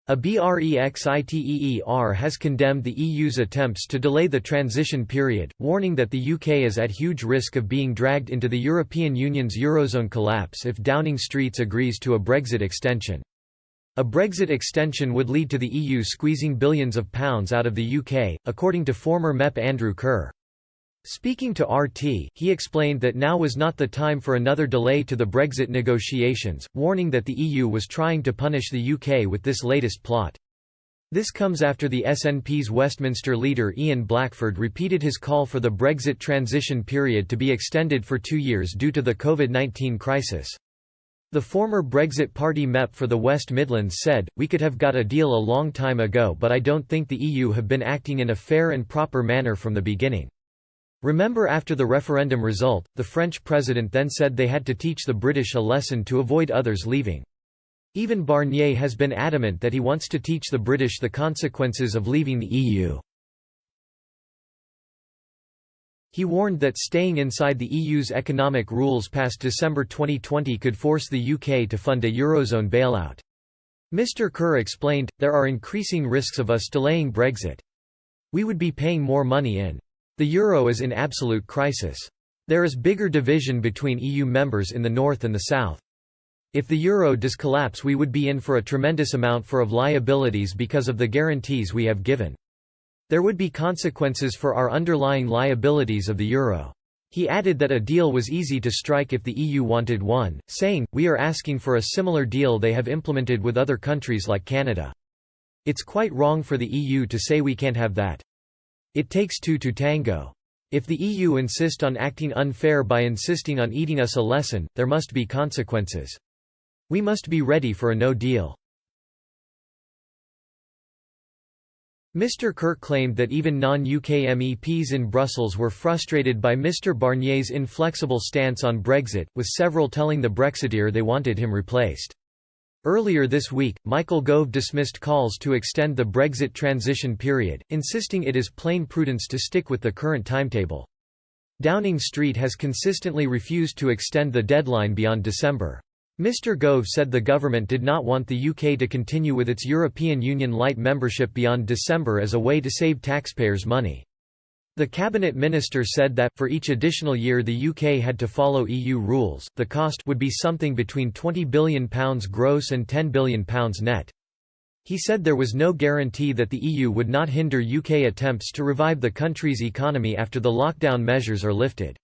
A Brexiteer has condemned the EU's attempts to delay the transition period, warning that the UK is at huge risk of being dragged into the European Union's Eurozone collapse if Downing Street agrees to a Brexit extension. A Brexit extension would lead to the EU squeezing billions of pounds out of the UK, according to former MEP Andrew Kerr. Speaking to RT, he explained that now was not the time for another delay to the Brexit negotiations, warning that the EU was trying to punish the UK with this latest plot. This comes after the SNP's Westminster leader Ian Blackford repeated his call for the Brexit transition period to be extended for 2 years due to the COVID-19 crisis. The former Brexit Party MEP for the West Midlands said, "We could have got a deal a long time ago, but I don't think the EU have been acting in a fair and proper manner from the beginning." Remember, after the referendum result, the French president then said they had to teach the British a lesson to avoid others leaving. Even Barnier has been adamant that he wants to teach the British the consequences of leaving the EU. He warned that staying inside the EU's economic rules past December 2020 could force the UK to fund a Eurozone bailout. Mr. Kerr explained, "There are increasing risks of us delaying Brexit. We would be paying more money in. The euro is in absolute crisis. There is bigger division between EU members in the north and the south. If the euro does collapse, we would be in for a tremendous amount of liabilities because of the guarantees we have given. There would be consequences for our underlying liabilities of the euro." He added that a deal was easy to strike if the EU wanted one, saying, "We are asking for a similar deal they have implemented with other countries like Canada. It's quite wrong for the EU to say we can't have that. It takes two to tango. If the EU insist on acting unfair by insisting on eating us a lesson, there must be consequences. We must be ready for a no deal." Mr. Kerr claimed that even non-UK MEPs in Brussels were frustrated by Mr. Barnier's inflexible stance on Brexit, with several telling the Brexiteer they wanted him replaced. Earlier this week, Michael Gove dismissed calls to extend the Brexit transition period, insisting it is plain prudence to stick with the current timetable. Downing Street has consistently refused to extend the deadline beyond December. Mr. Gove said the government did not want the UK to continue with its European Union light membership beyond December as a way to save taxpayers' money. The cabinet minister said that, for each additional year the UK had to follow EU rules, the cost would be something between £20 billion gross and £10 billion net. He said there was no guarantee that the EU would not hinder UK attempts to revive the country's economy after the lockdown measures are lifted.